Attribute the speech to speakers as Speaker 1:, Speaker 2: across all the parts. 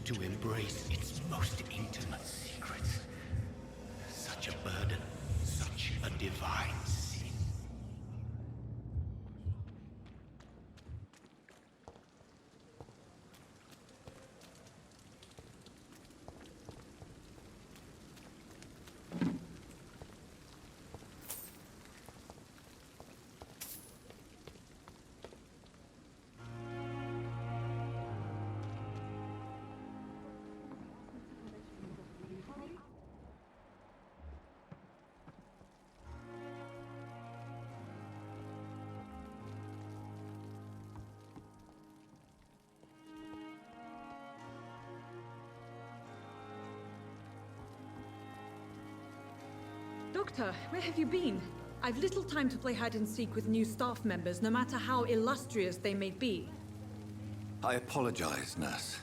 Speaker 1: to embrace its most intimate secrets. Such a burden, such a divine sin.
Speaker 2: Doctor, where have you been? I've little time to play hide-and-seek with new staff members, no matter how illustrious they may be.
Speaker 3: I apologize, nurse.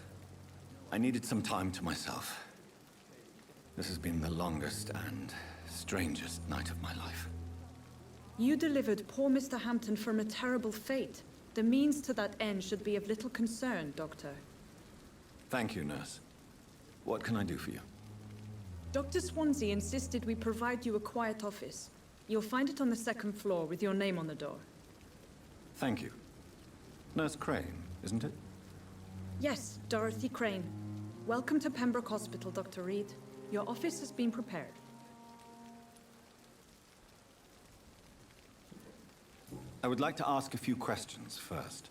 Speaker 3: I needed some time to myself. This has been the longest and strangest night of my life.
Speaker 2: You delivered poor Mr. Hampton from a terrible fate. The means to that end should be of little concern, Doctor.
Speaker 3: Thank you, nurse. What can I do for you?
Speaker 2: Dr. Swansea insisted we provide you a quiet office. You'll find it on the second floor with your name on the door.
Speaker 3: Thank you. Nurse Crane, isn't it?
Speaker 2: Yes, Dorothy Crane. Welcome to Pembroke Hospital, Dr. Reed. Your office has been prepared.
Speaker 3: I would like to ask a few questions first.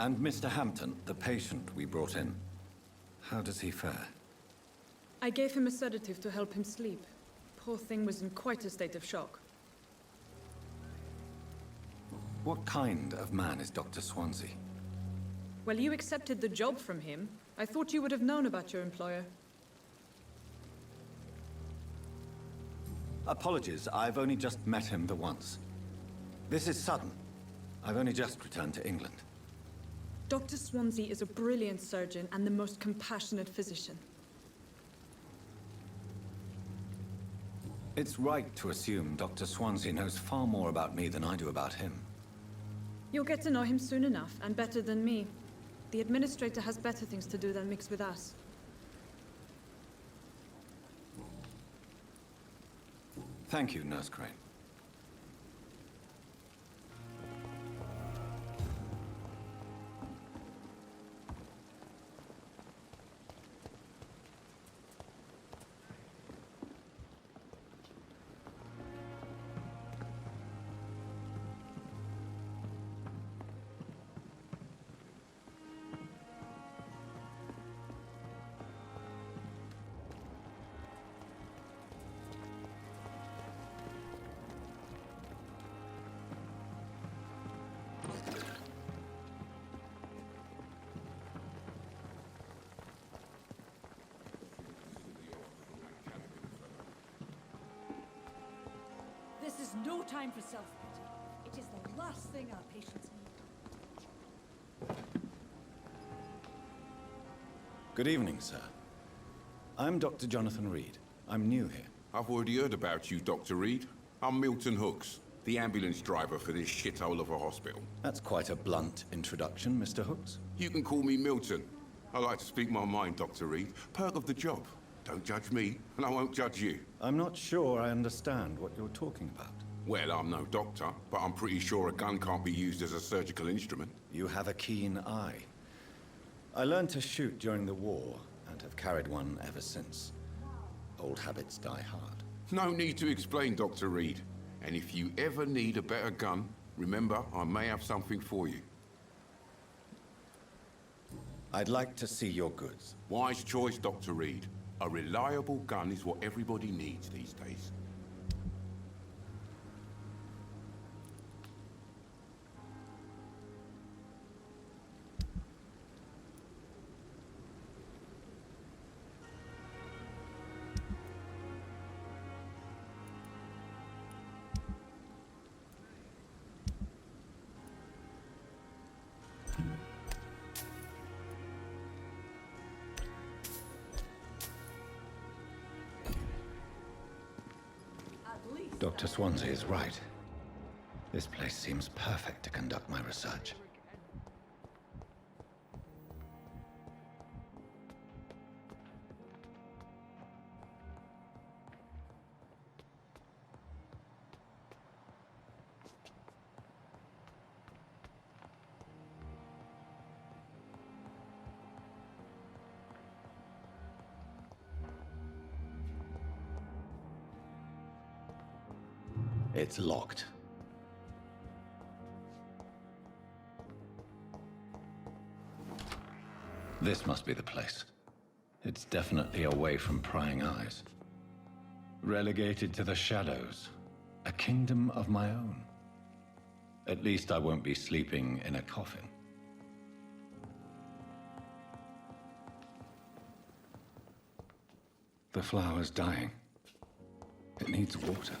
Speaker 3: And Mr. Hampton, the patient we brought in, how does he fare?
Speaker 2: I gave him a sedative to help him sleep. Poor thing was in quite a state of shock.
Speaker 3: What kind of man is Dr. Swansea?
Speaker 2: Well, you accepted the job from him. I thought you would have known about your employer.
Speaker 3: Apologies, I've only just met him the once. This is sudden. I've only just returned to England.
Speaker 2: Dr. Swansea is a brilliant surgeon and the most compassionate physician.
Speaker 3: It's right to assume Dr. Swansea knows far more about me than I do about him.
Speaker 2: You'll get to know him soon enough, and better than me. The administrator has better things to do than mix with us.
Speaker 3: Thank you, Nurse Crane.
Speaker 4: This is no time for self-pity. It is the last thing our patients need.
Speaker 3: Good evening, sir. I'm Dr. Jonathan Reed. I'm new here.
Speaker 5: I've already heard about you, Dr. Reed. I'm Milton Hooks, the ambulance driver for this shithole of a hospital.
Speaker 3: That's quite a blunt introduction, Mr. Hooks.
Speaker 5: You can call me Milton. I like to speak my mind, Dr. Reed. Perk of the job. Don't judge me, and I won't judge you.
Speaker 3: I'm not sure I understand what you're talking about.
Speaker 5: Well, I'm no doctor, but I'm pretty sure a gun can't be used as a surgical instrument.
Speaker 3: You have a keen eye. I learned to shoot during the war, and have carried one ever since. Old habits die hard.
Speaker 5: No need to explain, Dr. Reed. And if you ever need a better gun, remember, I may have something for you.
Speaker 3: I'd like to see your goods.
Speaker 5: Wise choice, Dr. Reed. A reliable gun is what everybody needs these days.
Speaker 3: Dr. Swansea is right. This place seems perfect to conduct my research. It's locked. This must be the place. It's definitely away from prying eyes. Relegated to the shadows. A kingdom of my own. At least I won't be sleeping in a coffin. The flower's dying. It needs water.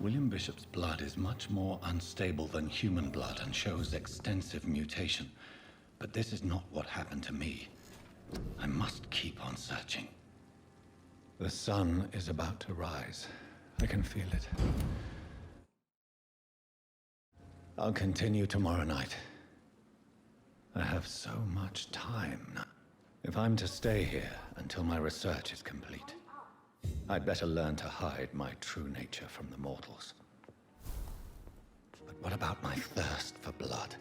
Speaker 3: William Bishop's blood is much more unstable than human blood and shows extensive mutation. But this is not what happened to me. I must keep on searching. The sun is about to rise. I can feel it. I'll continue tomorrow night. I have so much time now. If I'm to stay here until my research is complete, I'd better learn to hide my true nature from the mortals. But what about my thirst for blood?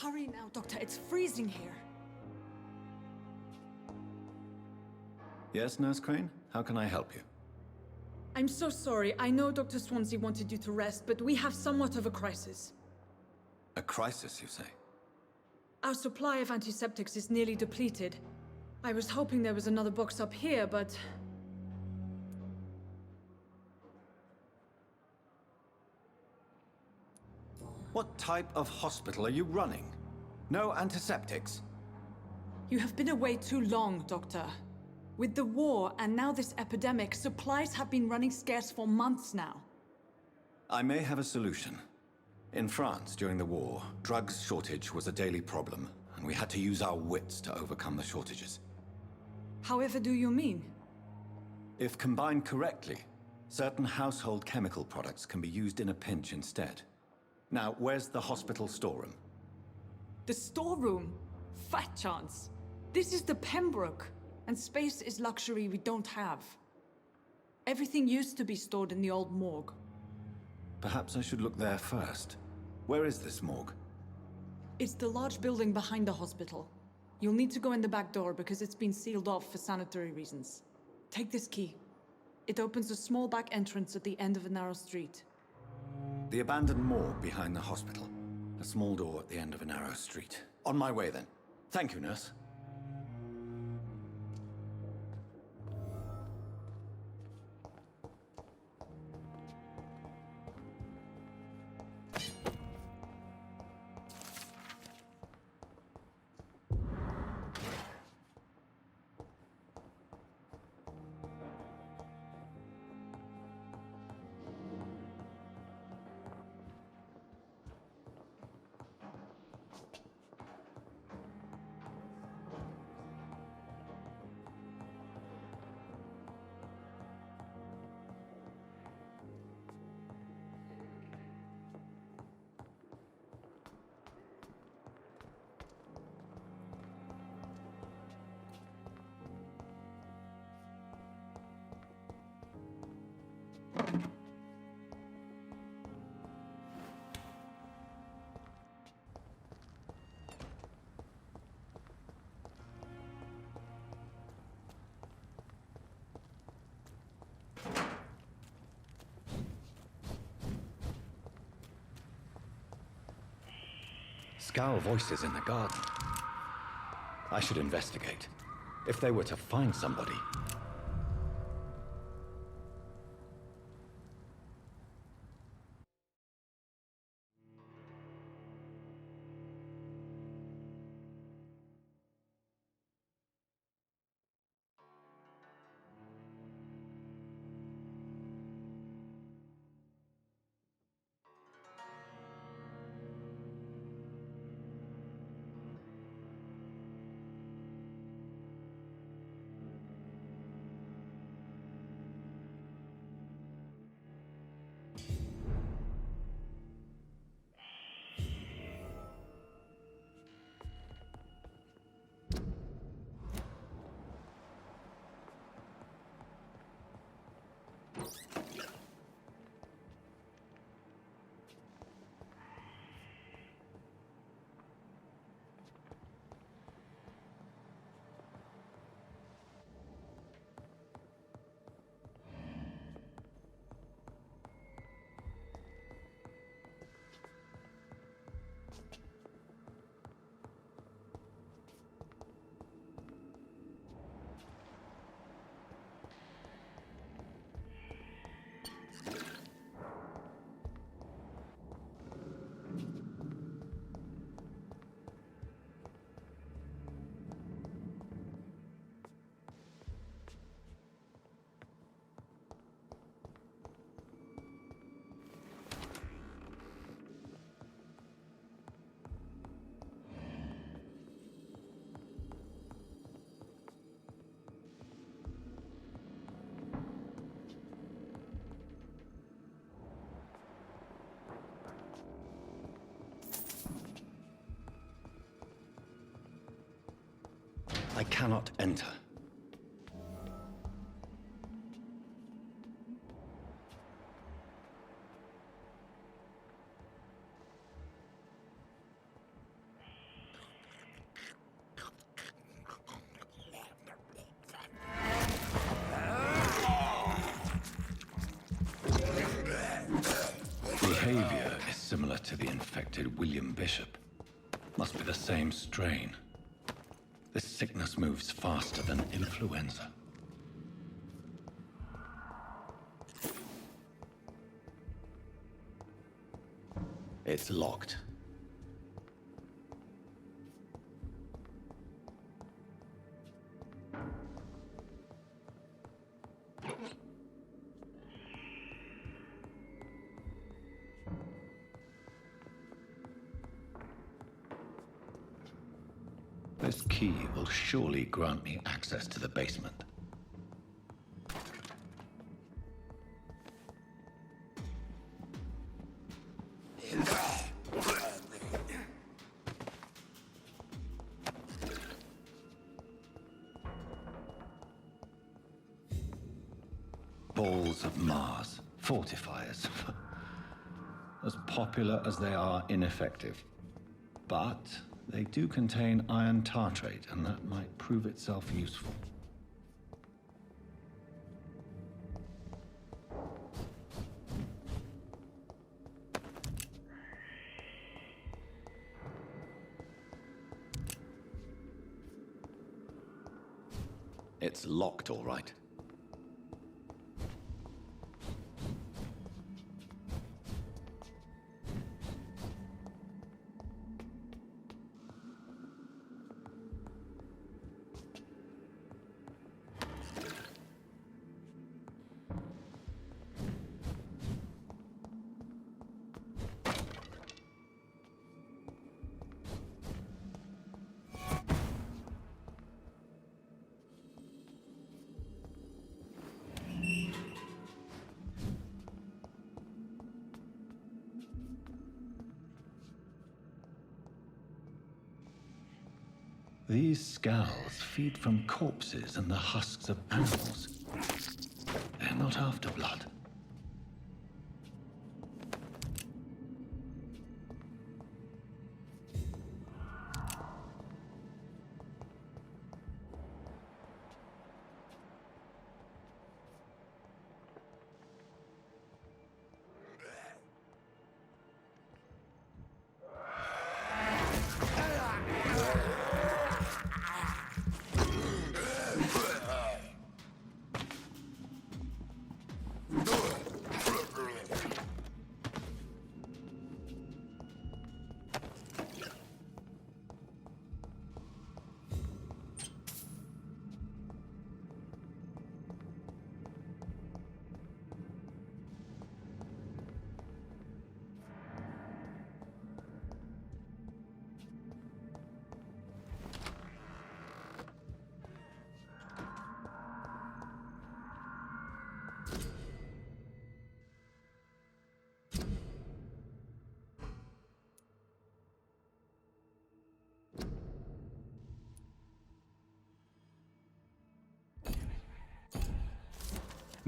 Speaker 4: Hurry now, Doctor. It's freezing here.
Speaker 3: Yes, Nurse Crane? How can I help you?
Speaker 2: I'm so sorry. I know Dr. Swansea wanted you to rest, but we have somewhat of a crisis.
Speaker 3: A crisis, you say?
Speaker 2: Our supply of antiseptics is nearly depleted. I was hoping there was another box up here, but...
Speaker 3: What type of hospital are you running? No antiseptics?
Speaker 2: You have been away too long, Doctor. With the war and now this epidemic, supplies have been running scarce for months now.
Speaker 3: I may have a solution. In France, during the war, drugs shortage was a daily problem, and we had to use our wits to overcome the shortages.
Speaker 2: However do you mean?
Speaker 3: If combined correctly, certain household chemical products can be used in a pinch instead. Now, where's the hospital storeroom?
Speaker 2: The storeroom? Fat chance. This is the Pembroke, and space is luxury we don't have. Everything used to be stored in the old morgue.
Speaker 3: Perhaps I should look there first. Where is this morgue?
Speaker 2: It's the large building behind the hospital. You'll need to go in the back door because it's been sealed off for sanitary reasons. Take this key. It opens a small back entrance at the end of a narrow street.
Speaker 3: The abandoned morgue behind the hospital. A small door at the end of a narrow street. On my way then. Thank you, nurse. Scowl voices in the garden. I should investigate. If they were to find somebody. I cannot enter. Behavior is similar to the infected William Bishop. Must be the same strain. This sickness moves faster than influenza. It's locked. This key will surely grant me access to the basement. Balls of Mars, fortifiers. As popular as they are ineffective. But they do contain iron tartrate, and that might prove itself useful. It's locked, all right. These scowls feed from corpses and the husks of animals. They're not after blood.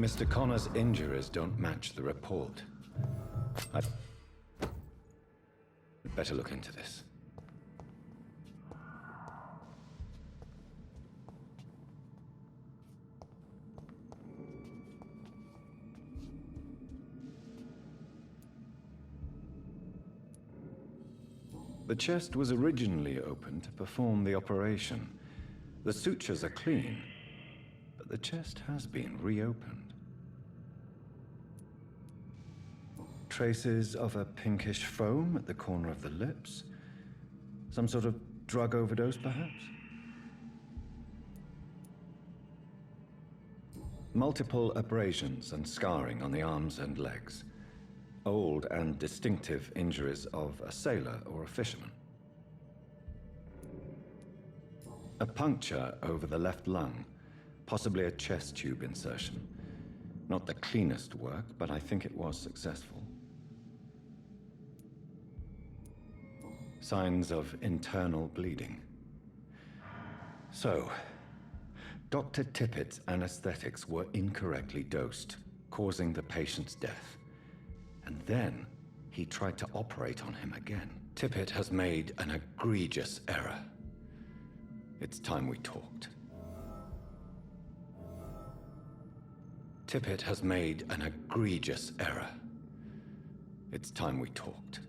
Speaker 3: Mr. Connor's injuries don't match the report. I'd better look into this. The chest was originally opened to perform the operation. The sutures are clean, but the chest has been reopened. Traces of a pinkish foam at the corner of the lips. Some sort of drug overdose, perhaps? Multiple abrasions and scarring on the arms and legs. Old and distinctive injuries of a sailor or a fisherman. A puncture over the left lung, possibly a chest tube insertion. Not the cleanest work, but I think it was successful. Signs of internal bleeding. So, Dr. Tippett's anesthetics were incorrectly dosed, causing the patient's death. And then, he tried to operate on him again. Tippett has made an egregious error. It's time we talked. Tippett has made an egregious error. It's time we talked.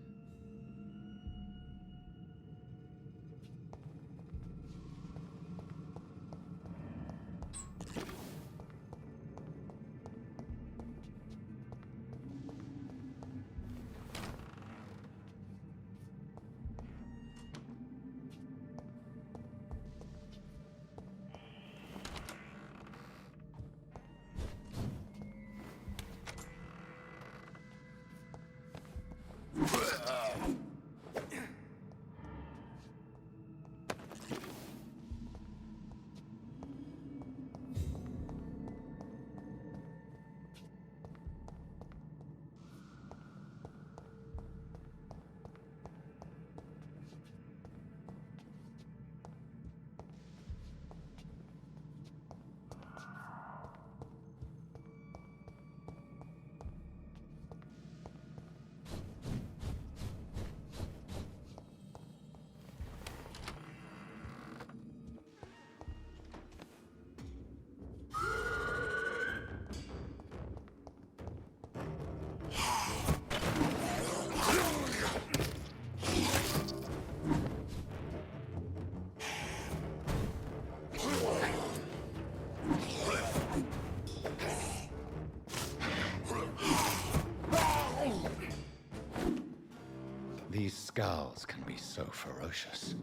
Speaker 3: Skulls can be so ferocious.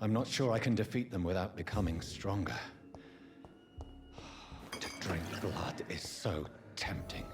Speaker 3: I'm not sure I can defeat them without becoming stronger. To drink blood is so tempting.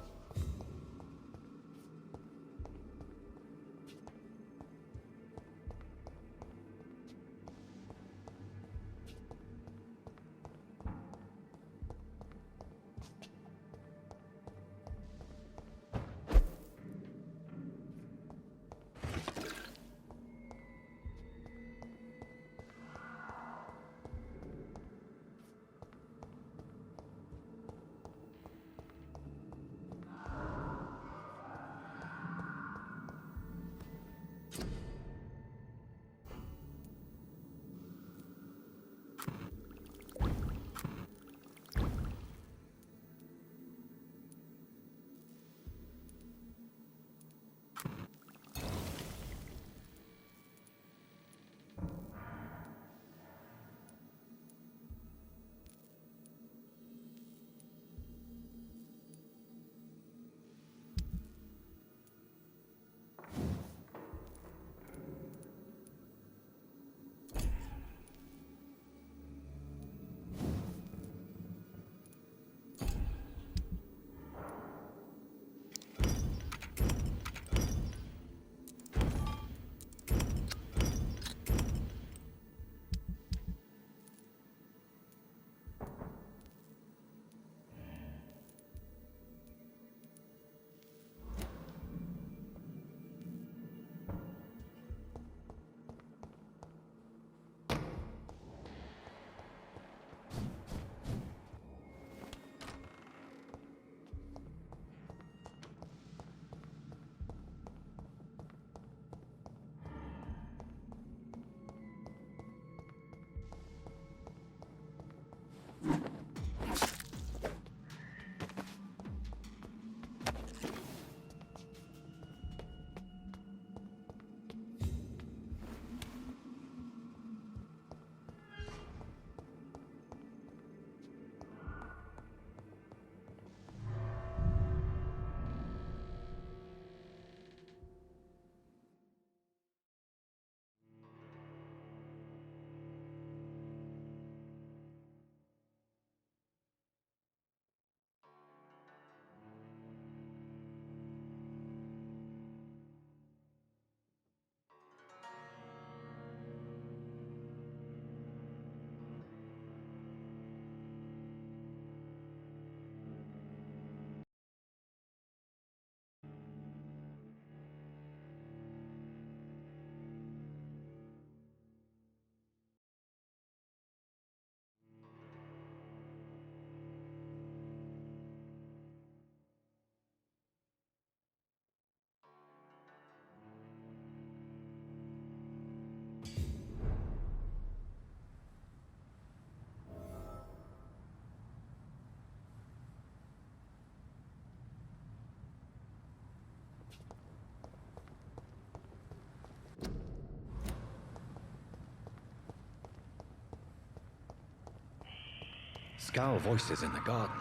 Speaker 3: Scowl voices in the garden.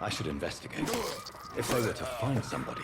Speaker 3: I should investigate. If they were to find somebody.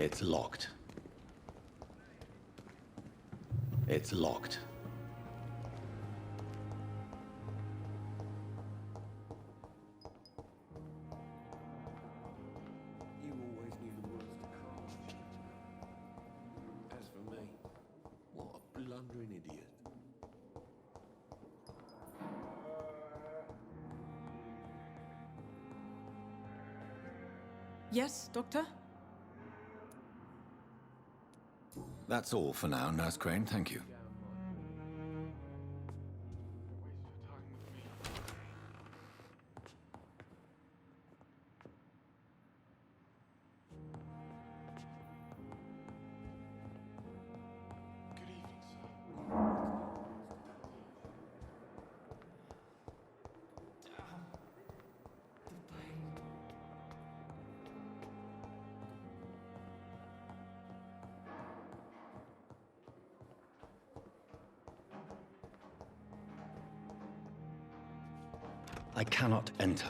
Speaker 3: It's locked. It's locked.
Speaker 6: You always knew the words to come. As for me, what a blundering idiot.
Speaker 2: Yes, Doctor?
Speaker 3: That's all for now, Nurse Crane. Thank you. I cannot enter.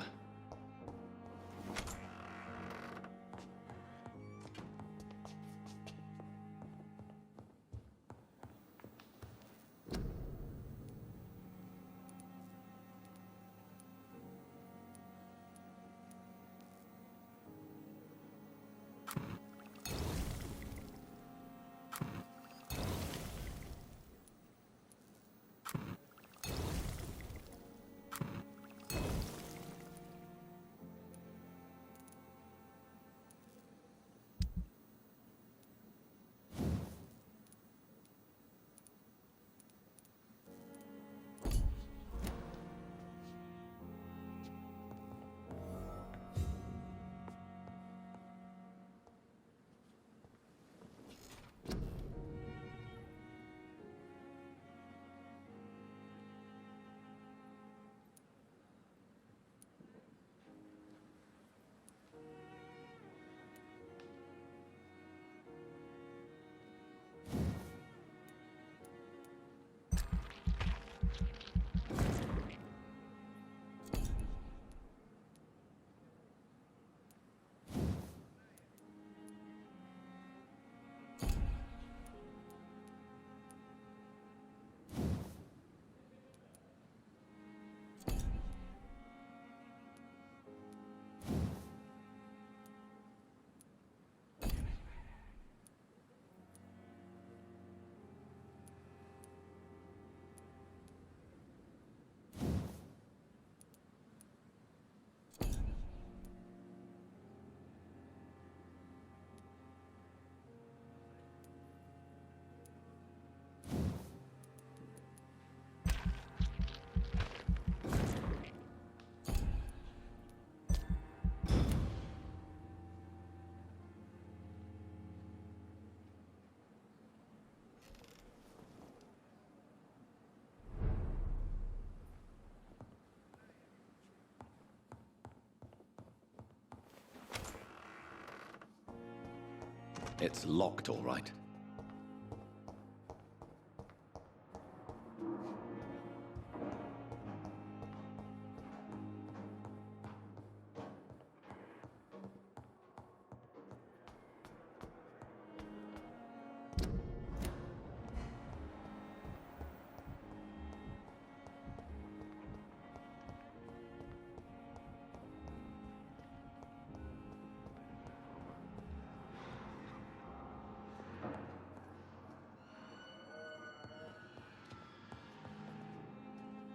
Speaker 3: It's locked, all right.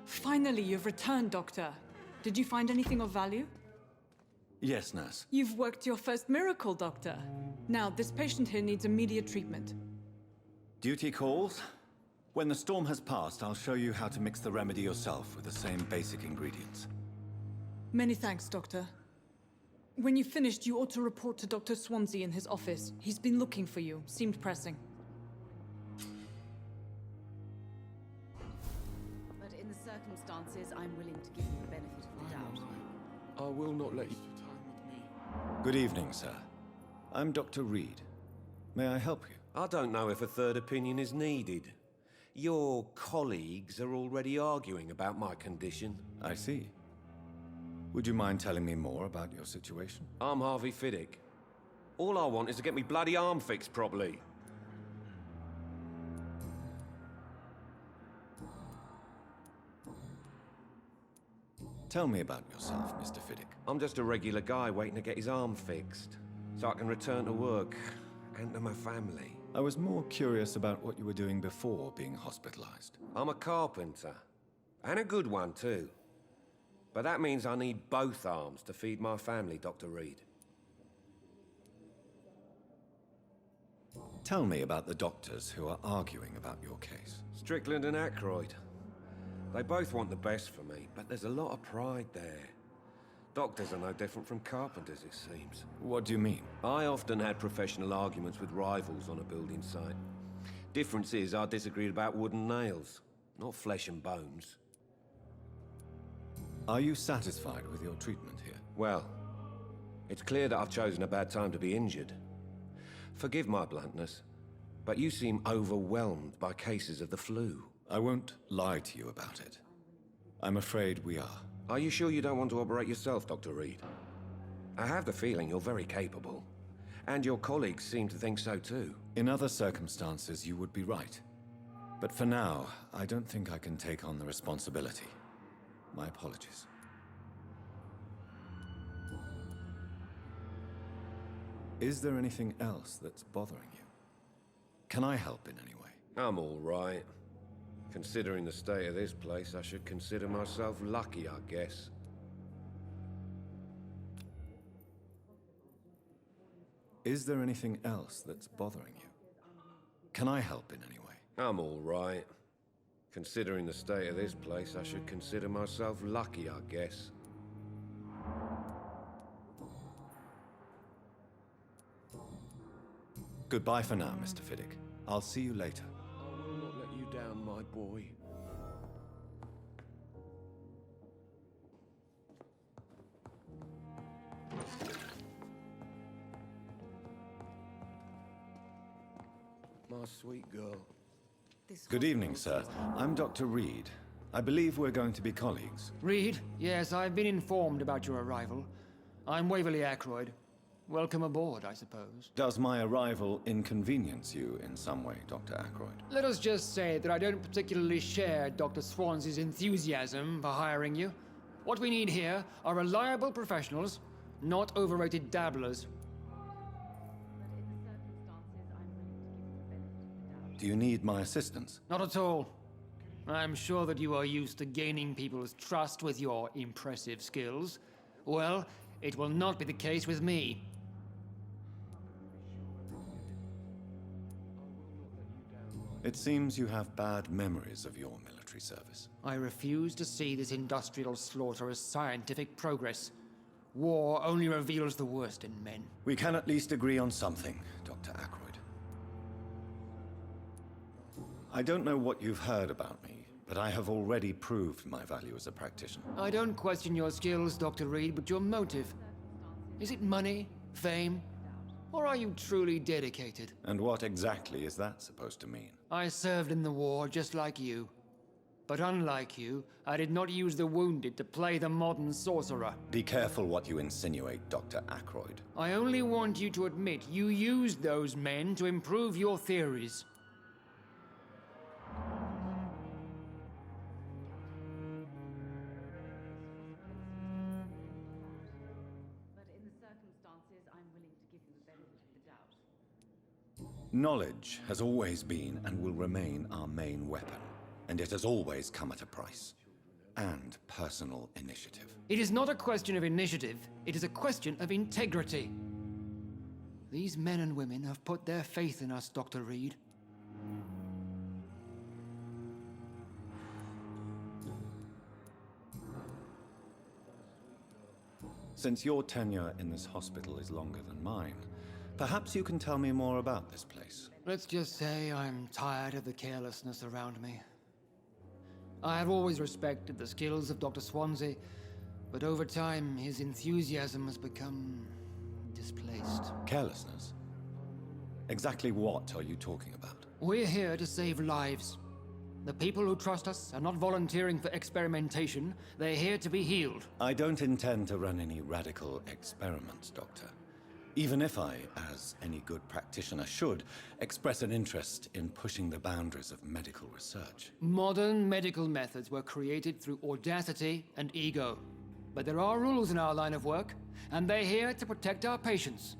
Speaker 2: Finally, you've returned, Doctor. Did you find anything of value?
Speaker 3: Yes, nurse.
Speaker 2: You've worked your first miracle, Doctor. Now, this patient here needs immediate treatment.
Speaker 3: Duty calls. When the storm has passed, I'll show you how to mix the remedy yourself with the same basic ingredients.
Speaker 2: Many thanks, Doctor. When you've finished, you ought to report to Dr. Swansea in his office. He's been looking for you. Seemed pressing.
Speaker 7: But in the circumstances, I'm willing to give you the benefit of the doubt.
Speaker 6: I will not let you...
Speaker 3: Good evening, sir. I'm Dr. Reed. May I help you?
Speaker 6: I don't know if a third opinion is needed. Your colleagues are already arguing about my condition.
Speaker 3: I see. Would you mind telling me more about your situation?
Speaker 6: I'm Harvey Fiddick. All I want is to get me bloody arm fixed properly.
Speaker 3: Tell me about yourself, Mr. Fiddick.
Speaker 6: I'm just a regular guy waiting to get his arm fixed, so I can return to work and to my family.
Speaker 3: I was more curious about what you were doing before being hospitalized.
Speaker 6: I'm a carpenter, and a good one too. But that means I need both arms to feed my family, Dr. Reed.
Speaker 3: Tell me about the doctors who are arguing about your case.
Speaker 6: Strickland and Aykroyd. They both want the best for me, but there's a lot of pride there. Doctors are no different from carpenters, it seems.
Speaker 3: What do you mean?
Speaker 6: I often had professional arguments with rivals on a building site. Difference is I disagreed about wooden nails, not flesh and bones.
Speaker 3: Are you satisfied with your treatment here?
Speaker 6: Well, it's clear that I've chosen a bad time to be injured. Forgive my bluntness, but you seem overwhelmed by cases of the flu.
Speaker 3: I won't lie to you about it. I'm afraid we are.
Speaker 6: Are you sure you don't want to operate yourself, Dr. Reed? I have the feeling you're very capable. And your colleagues seem to think so too.
Speaker 3: In other circumstances, you would be right. But for now, I don't think I can take on the responsibility. My apologies. Is there anything else that's bothering you? Can I help in any way?
Speaker 6: I'm all right. Considering the state of this place, I should consider myself lucky, I guess.
Speaker 3: Is there anything else that's bothering you? Can I help in any way?
Speaker 6: I'm all right. Considering the state of this place, I should consider myself lucky, I guess.
Speaker 3: Goodbye for now, Mr. Fiddick. I'll see you later.
Speaker 6: I will not let you down, my boy. My sweet girl.
Speaker 3: Good evening, sir. I'm Dr. Reed. I believe we're going to be colleagues.
Speaker 8: Reed? Yes, I've been informed about your arrival. I'm Waverly Aykroyd. Welcome aboard, I suppose.
Speaker 3: Does my arrival inconvenience you in some way, Dr. Aykroyd?
Speaker 8: Let us just say that I don't particularly share Dr. Swansea's enthusiasm for hiring you. What we need here are reliable professionals, not overrated dabblers.
Speaker 3: Do you need my assistance?
Speaker 8: Not at all. I'm sure that you are used to gaining people's trust with your impressive skills. Well, it will not be the case with me.
Speaker 3: It seems you have bad memories of your military service.
Speaker 8: I refuse to see this industrial slaughter as scientific progress. War only reveals the worst in men.
Speaker 3: We can at least agree on something, Dr. Aykroyd. I don't know what you've heard about me, but I have already proved my value as a practitioner.
Speaker 8: I don't question your skills, Dr. Reed, but your motive. Is it money, fame, or are you truly dedicated?
Speaker 3: And what exactly is that supposed to mean?
Speaker 8: I served in the war just like you. But unlike you, I did not use the wounded to play the modern sorcerer.
Speaker 3: Be careful what you insinuate, Dr. Aykroyd.
Speaker 8: I only want you to admit you used those men to improve your theories.
Speaker 7: But in the circumstances, I'm willing to give you the benefit of the doubt.
Speaker 3: Knowledge has always been and will remain our main weapon. And it has always come at a price. And personal initiative.
Speaker 8: It is not a question of initiative, it is a question of integrity. These men and women have put their faith in us, Dr. Reed.
Speaker 3: Since your tenure in this hospital is longer than mine, perhaps you can tell me more about this place.
Speaker 8: Let's just say I'm tired of the carelessness around me. I have always respected the skills of Dr. Swansea, but over time, his enthusiasm has become displaced.
Speaker 3: Carelessness? Exactly what are you talking about?
Speaker 8: We're here to save lives. The people who trust us are not volunteering for experimentation. They're here to be healed.
Speaker 3: I don't intend to run any radical experiments, Doctor. Even if I, as any good practitioner should, express an interest in pushing the boundaries of medical research.
Speaker 8: Modern medical methods were created through audacity and ego. But there are rules in our line of work, and they're here to protect our patients.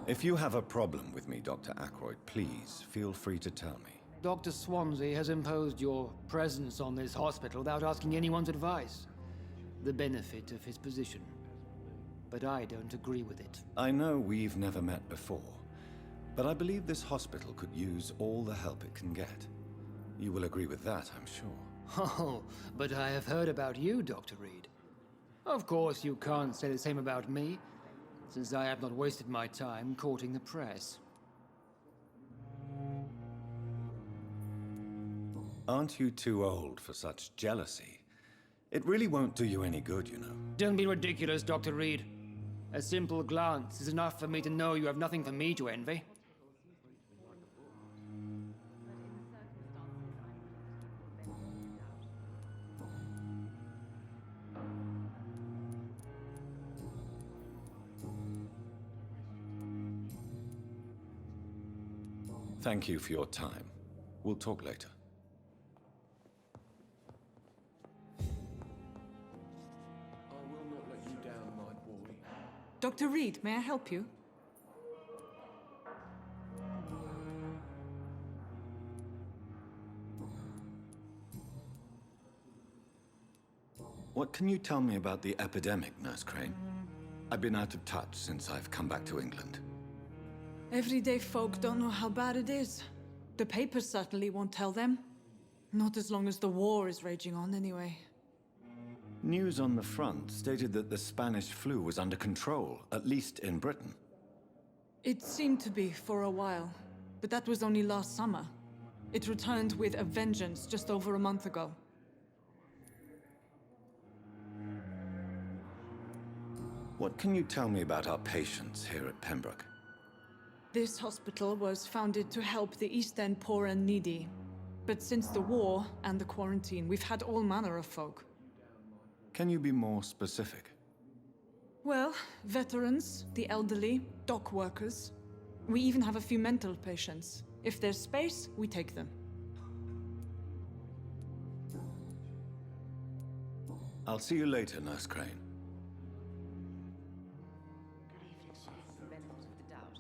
Speaker 3: If you have a problem with me, Dr. Ackroyd, please feel free to tell me.
Speaker 8: Dr. Swansea has imposed your presence on this hospital without asking anyone's advice. The benefit of his position. But I don't agree with it.
Speaker 3: I know we've never met before, but I believe this hospital could use all the help it can get. You will agree with that, I'm sure.
Speaker 8: Oh, but I have heard about you, Dr. Reed. Of course, you can't say the same about me, since I have not wasted my time courting the press.
Speaker 3: Aren't you too old for such jealousy? It really won't do you any good, you know.
Speaker 8: Don't be ridiculous, Dr. Reed. A simple glance is enough for me to know you have nothing for me to envy.
Speaker 3: Thank you for your time. We'll talk later.
Speaker 6: I will not let you down, my boy.
Speaker 2: Dr. Reed, may I help you?
Speaker 3: What can you tell me about the epidemic, Nurse Crane? I've been out of touch since I've come back to England.
Speaker 2: Everyday folk don't know how bad it is. The papers certainly won't tell them. Not as long as the war is raging on, anyway.
Speaker 3: News on the front stated that the Spanish flu was under control, at least in Britain.
Speaker 2: It seemed to be for a while, but that was only last summer. It returned with a vengeance just over a month ago.
Speaker 3: What can you tell me about our patients here at Pembroke?
Speaker 2: This hospital was founded to help the East End poor and needy. But since the war and the quarantine, we've had all manner of folk.
Speaker 3: Can you be more specific?
Speaker 2: Well, veterans, the elderly, dock workers. We even have a few mental patients. If there's space, we take them.
Speaker 3: I'll see you later, Nurse Crane.
Speaker 7: The benefit of the doubt.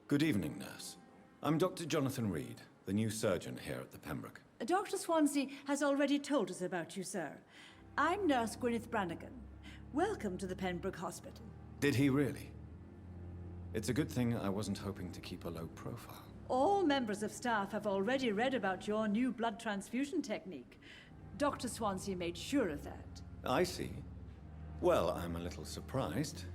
Speaker 3: Good evening, nurse. I'm Dr. Jonathan Reed, the new surgeon here at the Pembroke.
Speaker 4: Dr. Swansea has already told us about you, sir. I'm Nurse Gwyneth Brannigan. Welcome to the Pembroke Hospital.
Speaker 3: Did he really? It's a good thing I wasn't hoping to keep a low profile.
Speaker 4: All members of staff have already read about your new blood transfusion technique. Dr. Swansea made sure of that.
Speaker 3: I see. Well, I'm a little surprised,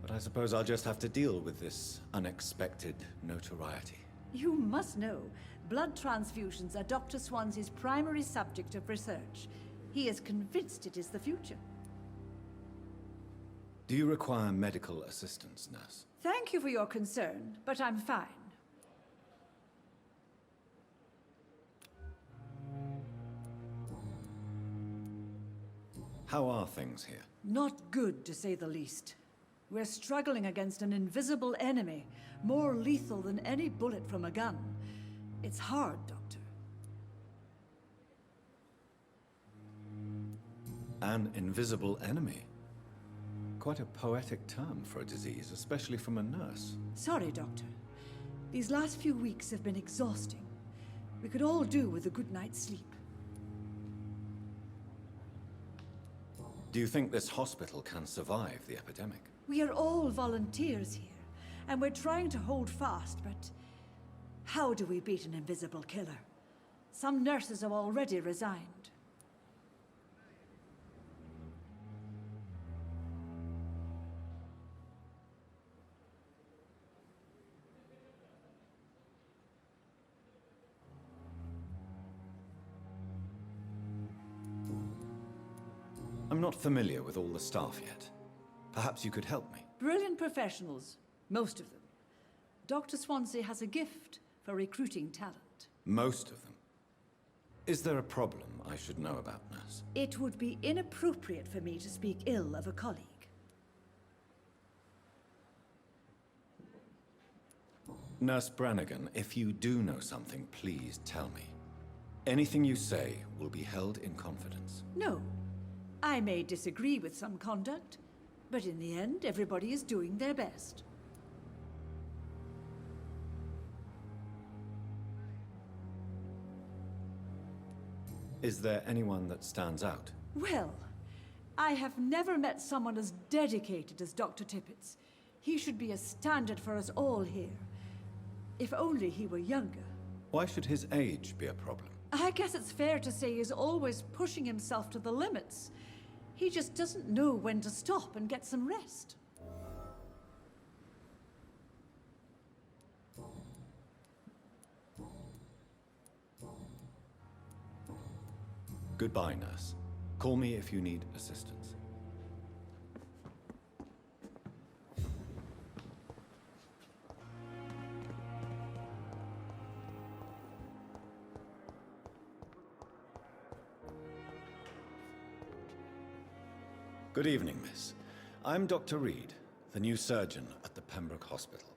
Speaker 3: but I suppose I'll just have to deal with this unexpected notoriety.
Speaker 4: You must know, blood transfusions are Dr. Swansea's primary subject of research. He is convinced it is the future.
Speaker 3: Do you require medical assistance, nurse?
Speaker 4: Thank you for your concern, but I'm fine.
Speaker 3: How are things here?
Speaker 4: Not good, to say the least. We're struggling against an invisible enemy, more lethal than any bullet from a gun. It's hard, Doctor.
Speaker 3: An invisible enemy? Quite a poetic term for a disease, especially from a nurse.
Speaker 4: Sorry, Doctor. These last few weeks have been exhausting. We could all do with a good night's sleep.
Speaker 3: Do you think this hospital can survive the epidemic?
Speaker 4: We are all volunteers here, and we're trying to hold fast, but How do we beat an invisible killer? Some nurses have already resigned.
Speaker 3: I'm not familiar with all the staff yet. Perhaps you could help me.
Speaker 4: Brilliant professionals, most of them. Dr. Swansea has a gift for recruiting talent.
Speaker 3: Most of them. Is there a problem I should know about, nurse?
Speaker 4: It would be inappropriate for me to speak ill of a colleague.
Speaker 3: Nurse Brannigan, if you do know something, please tell me. Anything you say will be held in confidence.
Speaker 4: No. I may disagree with some conduct, but in the end, everybody is doing their best.
Speaker 3: Is there anyone that stands out?
Speaker 4: Well, I have never met someone as dedicated as Dr. Tippett. He should be a standard for us all here. If only he were younger.
Speaker 3: Why should his age be a problem?
Speaker 4: I guess it's fair to say he's always pushing himself to the limits. He just doesn't know when to stop and get some rest.
Speaker 3: Goodbye, nurse. Call me if you need assistance. Good evening, miss. I'm Dr. Reed, the new surgeon at the Pembroke Hospital.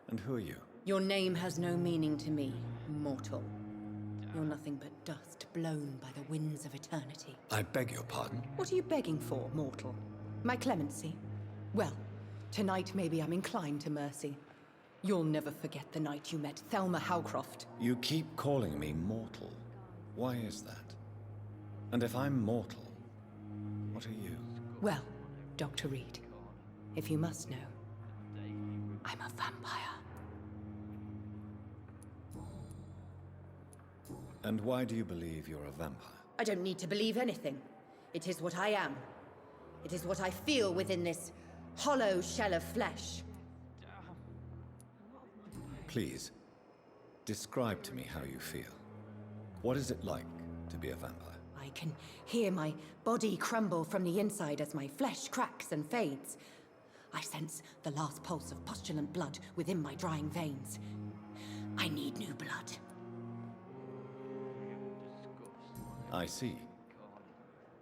Speaker 3: And who are you?
Speaker 9: Your name has no meaning to me, mortal. You're nothing but dust blown by the winds of eternity.
Speaker 3: I beg your pardon?
Speaker 9: What are you begging for, mortal? My clemency? Well, tonight maybe I'm inclined to mercy. You'll never forget the night you met Thelma Howcroft.
Speaker 3: You keep calling me mortal. Why is that? And if I'm mortal, what are you?
Speaker 9: Well, Dr. Reed, if you must know, I'm a vampire.
Speaker 3: And why do you believe you're a vampire?
Speaker 9: I don't need to believe anything. It is what I am. It is what I feel within this hollow shell of flesh.
Speaker 3: Please, describe to me how you feel. What is it like to be a vampire?
Speaker 9: I can hear my body crumble from the inside as my flesh cracks and fades. I sense the last pulse of postulant blood within my drying veins. I need new blood.
Speaker 3: I see.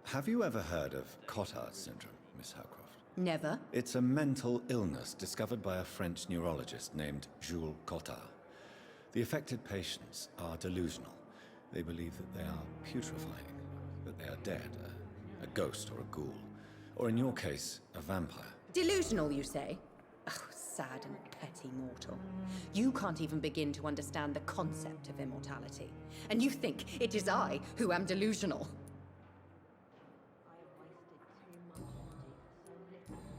Speaker 3: Have you ever heard of Cotard syndrome, Miss Howcroft?
Speaker 9: Never.
Speaker 3: It's a mental illness discovered by a French neurologist named Jules Cotard. The affected patients are delusional. They believe that they are putrefying, that they are dead, a ghost or a ghoul, or in your case, a vampire.
Speaker 9: Delusional, you say? Oh, sad and petty mortal. You can't even begin to understand the concept of immortality. And you think it is I who am delusional.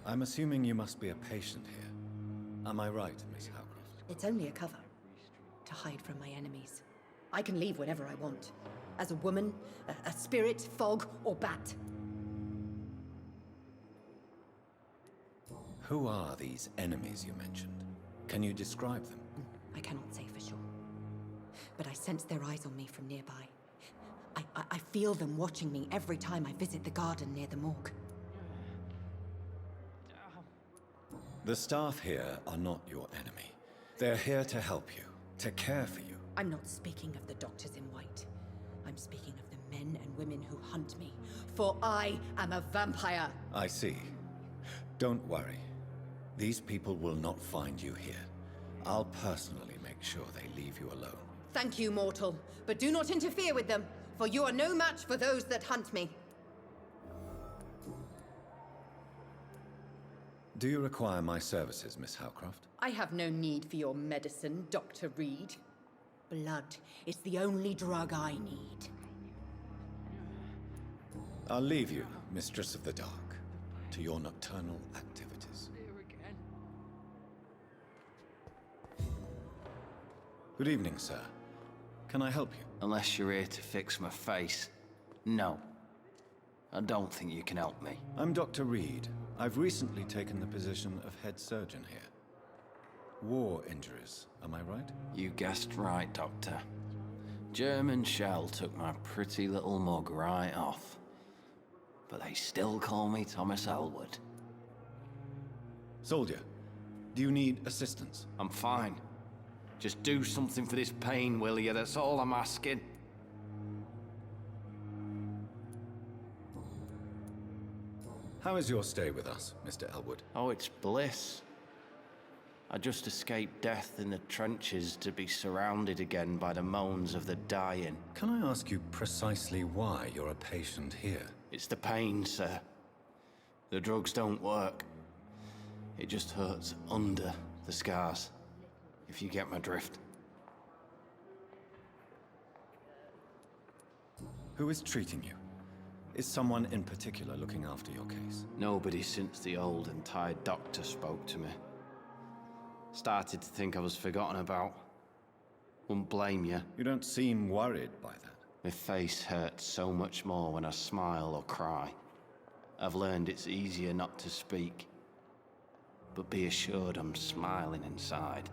Speaker 3: I'm assuming you must be a patient here. Am I right, Miss Howcroft?
Speaker 9: It's only a cover. To hide from my enemies. I can leave whenever I want. As a woman, a spirit, fog, or bat.
Speaker 3: Who are these enemies you mentioned? Can you describe them?
Speaker 9: I cannot say for sure. But I sense their eyes on me from nearby. I feel them watching me every time I visit the garden near the morgue.
Speaker 3: The staff here are not your enemy. They're here to help you, to care for you.
Speaker 9: I'm not speaking of the doctors in white. I'm speaking of the men and women who hunt me. For I am a vampire.
Speaker 3: I see. Don't worry. These people will not find you here. I'll personally make sure they leave you alone.
Speaker 9: Thank you, mortal. But do not interfere with them, for you are no match for those that hunt me.
Speaker 3: Do you require my services, Miss Howcroft?
Speaker 9: I have no need for your medicine, Dr. Reed. Blood is the only drug I need.
Speaker 3: I'll leave you, Mistress of the Dark, to your nocturnal activities. Good evening, sir. Can I help you?
Speaker 10: Unless you're here to fix my face. No. I don't think you can help me.
Speaker 3: I'm Dr. Reed. I've recently taken the position of head surgeon here. War injuries, am I right?
Speaker 10: You guessed right, Doctor. German shell took my pretty little mug right off. But they still call me Thomas Elwood.
Speaker 3: Soldier, do you need assistance?
Speaker 10: I'm fine. Just do something for this pain, will you? That's all I'm asking.
Speaker 3: How is your stay with us, Mr. Elwood?
Speaker 10: Oh, it's bliss. I just escaped death in the trenches to be surrounded again by the moans of the dying.
Speaker 3: Can I ask you precisely why you're a patient here?
Speaker 10: It's the pain, sir. The drugs don't work. It just hurts under the scars, if you get my drift.
Speaker 3: Who is treating you? Is someone in particular looking after your case?
Speaker 10: Nobody since the old and tired doctor spoke to me. Started to think I was forgotten about. Wouldn't blame you.
Speaker 3: You don't seem worried by that.
Speaker 10: My face hurts so much more when I smile or cry. I've learned it's easier not to speak. But be assured I'm smiling inside.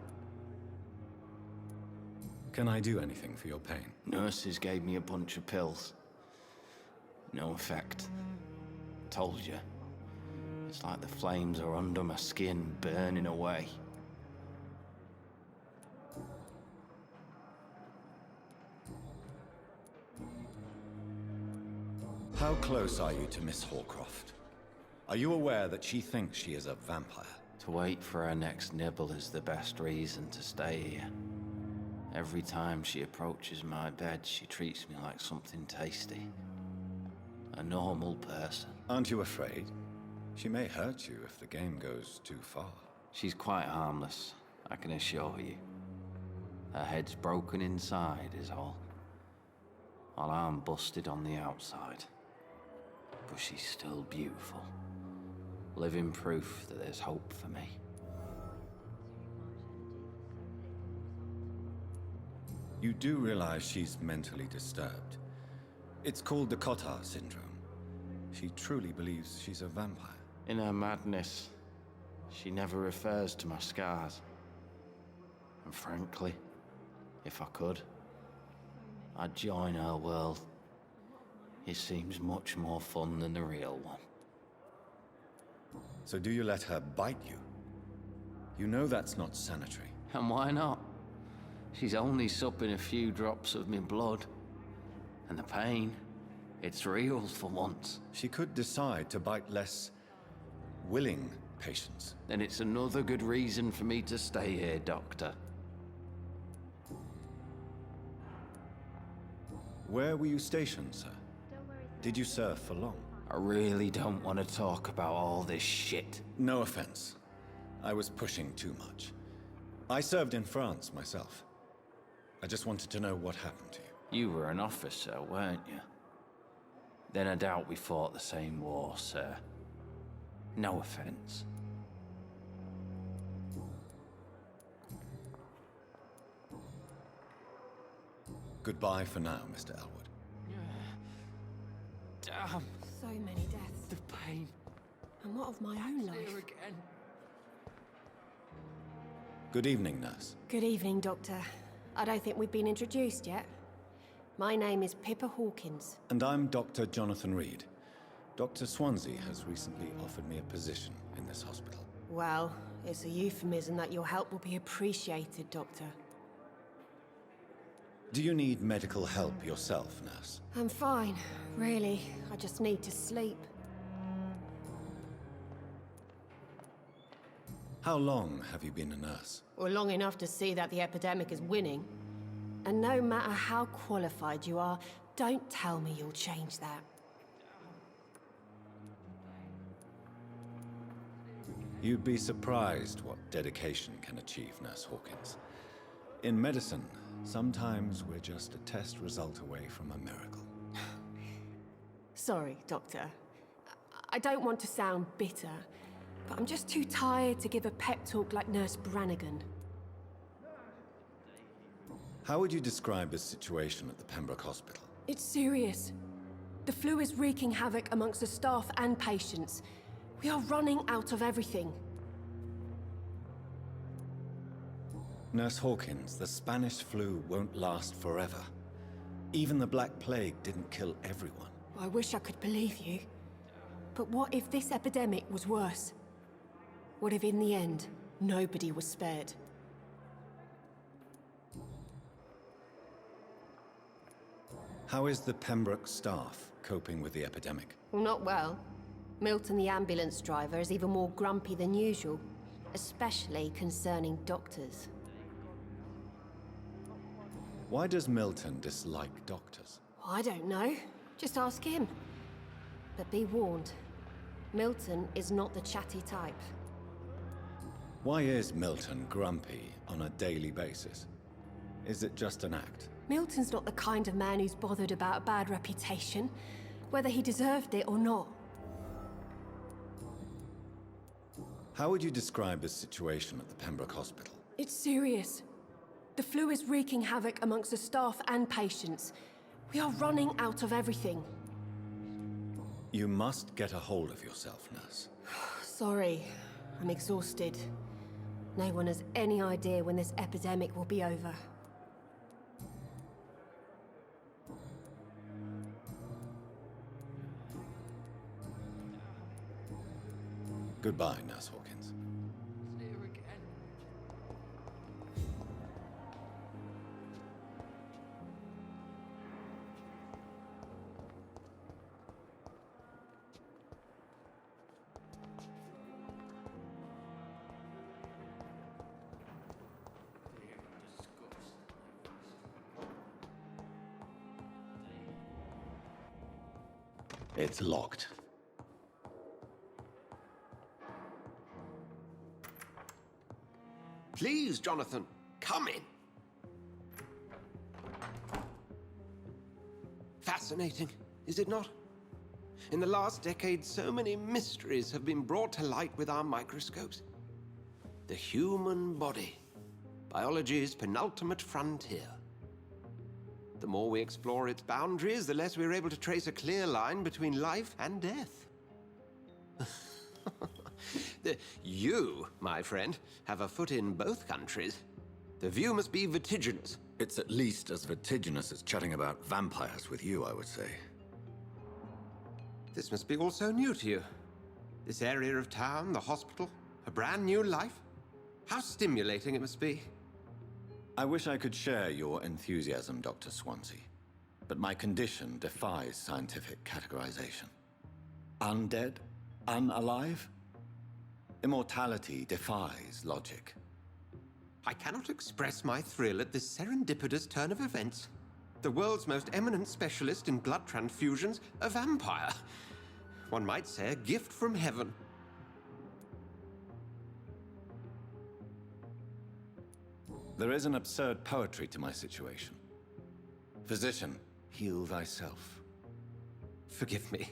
Speaker 3: Can I do anything for your pain?
Speaker 10: Nurses gave me a bunch of pills. No effect. Told you. It's like the flames are under my skin, burning away.
Speaker 3: How close are you to Miss Horcroft? Are you aware that she thinks she is a vampire?
Speaker 10: To wait for her next nibble is the best reason to stay here. Every time she approaches my bed, she treats me like something tasty. A normal person.
Speaker 3: Aren't you afraid? She may hurt you if the game goes too far.
Speaker 10: She's quite harmless, I can assure you. Her head's broken inside is all. While I'm busted on the outside. But she's still beautiful. Living proof that there's hope for me.
Speaker 3: You do realize she's mentally disturbed. It's called the Cotard syndrome. She truly believes she's a vampire.
Speaker 10: In her madness, she never refers to my scars. And frankly, if I could, I'd join her world. It seems much more fun than the real one.
Speaker 3: So do you let her bite you? You know that's not sanitary.
Speaker 10: And why not? She's only supping a few drops of my blood. And the pain, it's real for once.
Speaker 3: She could decide to bite less willing patients.
Speaker 10: Then it's another good reason for me to stay here, Doctor.
Speaker 3: Where were you stationed, sir? Did you serve for long?
Speaker 10: I really don't want to talk about all this shit.
Speaker 3: No offense. I was pushing too much. I served in France myself. I just wanted to know what happened to you.
Speaker 10: You were an officer, weren't you? Then I doubt we fought the same war, sir. No offense.
Speaker 3: Goodbye for now, Mr. Elwood.
Speaker 10: Damn,
Speaker 11: So many deaths.
Speaker 10: the pain.
Speaker 11: And what of my own life?
Speaker 10: Here again.
Speaker 3: Good evening, nurse.
Speaker 11: Good evening, Doctor. I don't think we've been introduced yet. My name is Pippa Hawkins.
Speaker 3: And I'm Dr. Jonathan Reed. Dr. Swansea has recently offered me a position in this hospital.
Speaker 11: Well, it's a euphemism that your help will be appreciated, Doctor.
Speaker 3: Do you need medical help yourself, nurse?
Speaker 11: I'm fine, really. I just need to sleep.
Speaker 3: How long have you been a nurse?
Speaker 11: Well, long enough to see that the epidemic is winning. And no matter how qualified you are, don't tell me you'll change that.
Speaker 3: You'd be surprised what dedication can achieve, Nurse Hawkins. In medicine, sometimes we're just a test result away from a miracle.
Speaker 11: Sorry, Doctor. I don't want to sound bitter, but I'm just too tired to give a pep talk like Nurse Brannigan.
Speaker 3: How would you describe the situation at the Pembroke Hospital?
Speaker 11: It's serious. The flu is wreaking havoc amongst the staff and patients. We are running out of everything.
Speaker 3: Nurse Hawkins, the Spanish flu won't last forever. Even the Black Plague didn't kill everyone.
Speaker 11: I wish I could believe you. But what if this epidemic was worse? What if in the end, nobody was spared?
Speaker 3: How is the Pembroke staff coping with the epidemic?
Speaker 11: Well, not well. Milton, the ambulance driver, is even more grumpy than usual, especially concerning doctors.
Speaker 3: Why does Milton dislike doctors?
Speaker 11: I don't know. Just ask him. But be warned, Milton is not the chatty type.
Speaker 3: Why is Milton grumpy on a daily basis? Is it just an act?
Speaker 11: Milton's not the kind of man who's bothered about a bad reputation, whether he deserved it or not.
Speaker 3: How would you describe the situation at the Pembroke Hospital?
Speaker 11: It's serious. The flu is wreaking havoc amongst the staff and patients. We are running out of everything.
Speaker 3: You must get a hold of yourself, nurse.
Speaker 11: Sorry, I'm exhausted. No one has any idea when this epidemic will be over.
Speaker 3: Goodbye, Nurse Hawkins. It's locked.
Speaker 6: Please, Jonathan, come in. Fascinating, is it not? In the last decade, so many mysteries have been brought to light with our microscopes. The human body, biology's penultimate frontier. The more we explore its boundaries, the less we're able to trace a clear line between life and death. You, my friend, have a foot in both countries. The view must be vertiginous.
Speaker 3: It's at least as vertiginous as chatting about vampires with you, I would say.
Speaker 6: This must be all so new to you. This area of town, the hospital, a brand new life. How stimulating it must be.
Speaker 3: I wish I could share your enthusiasm, Dr. Swansea, but my condition defies scientific categorization. Undead? Unalive? Immortality defies logic.
Speaker 6: I cannot express my thrill at this serendipitous turn of events. The world's most eminent specialist in blood transfusions, a vampire. One might say a gift from heaven.
Speaker 3: There is an absurd poetry to my situation. Physician, heal thyself.
Speaker 6: Forgive me.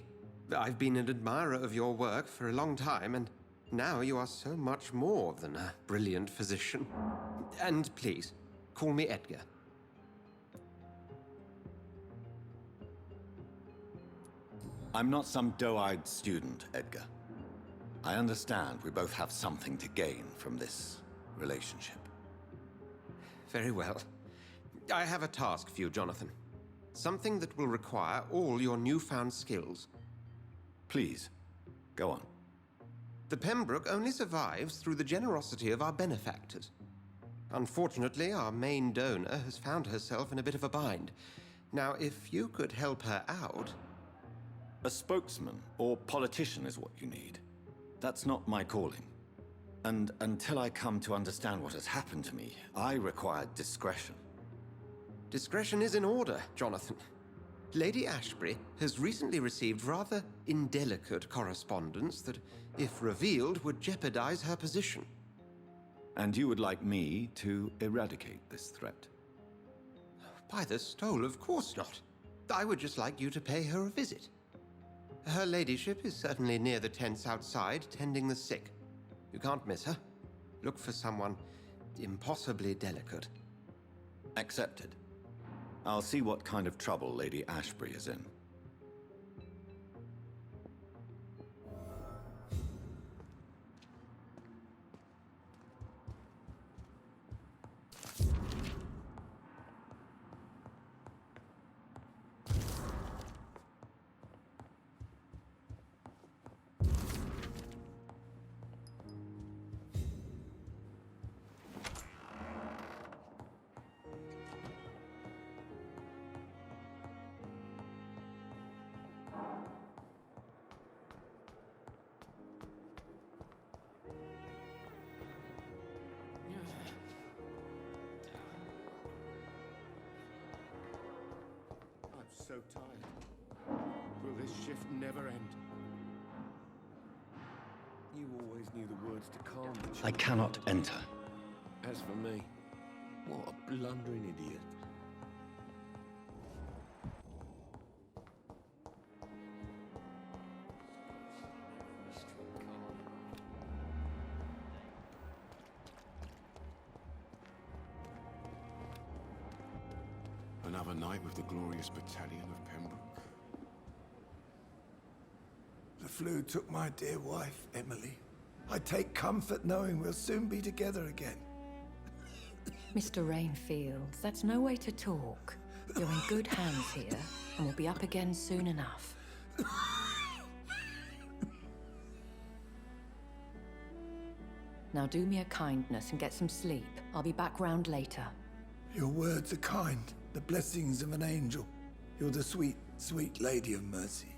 Speaker 6: I've been an admirer of your work for a long time, and now you are so much more than a brilliant physician. And please, call me Edgar.
Speaker 3: I'm not some doe-eyed student, Edgar. I understand we both have something to gain from this relationship.
Speaker 6: Very well. I have a task for you, Jonathan. Something that will require all your newfound skills.
Speaker 3: Please, go on.
Speaker 6: The Pembroke only survives through the generosity of our benefactors. Unfortunately, our main donor has found herself in a bit of a bind. Now, if you could help her out...
Speaker 3: A spokesman or politician is what you need. That's not my calling. And until I come to understand what has happened to me, I require discretion.
Speaker 6: Discretion is in order, Jonathan. Lady Ashbury has recently received rather indelicate correspondence that, if revealed, would jeopardize her position.
Speaker 3: And you would like me to eradicate this threat?
Speaker 6: By the stole, of course not. I would just like you to pay her a visit. Her ladyship is certainly near the tents outside, tending the sick. You can't miss her. Look for someone impossibly delicate.
Speaker 3: Accepted. I'll see what kind of trouble Lady Ashbury is in.
Speaker 12: I'm so tired. Will this shift never end? You always knew the words to calm the children.
Speaker 3: I cannot enter.
Speaker 12: As for me, what a blundering idiot.
Speaker 5: Another night with the glorious battalion of Pembroke.
Speaker 13: The flu took my dear wife, Emily. I take comfort knowing we'll soon be together again.
Speaker 14: Mr. Rainfields, that's no way to talk. You're in good hands here, and we'll be up again soon enough. Now do me a kindness and get some sleep. I'll be back round later.
Speaker 13: Your words are kind, the blessings of an angel. You're the sweet, sweet Lady of Mercy.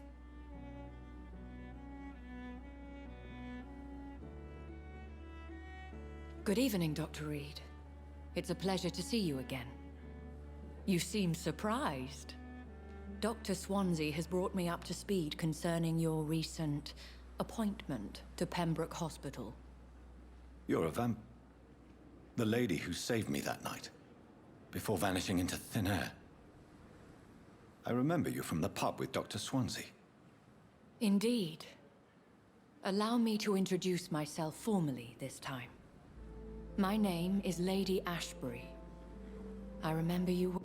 Speaker 14: Good evening, Dr. Reed. It's a pleasure to see you again. You seem surprised. Dr. Swansea has brought me up to speed concerning your recent appointment to Pembroke Hospital.
Speaker 3: You're a vamp... the lady who saved me that night, before vanishing into thin air. I remember you from the pub with Dr. Swansea.
Speaker 14: Indeed. Allow me to introduce myself formally this time. My name is Lady Ashbury. I remember you...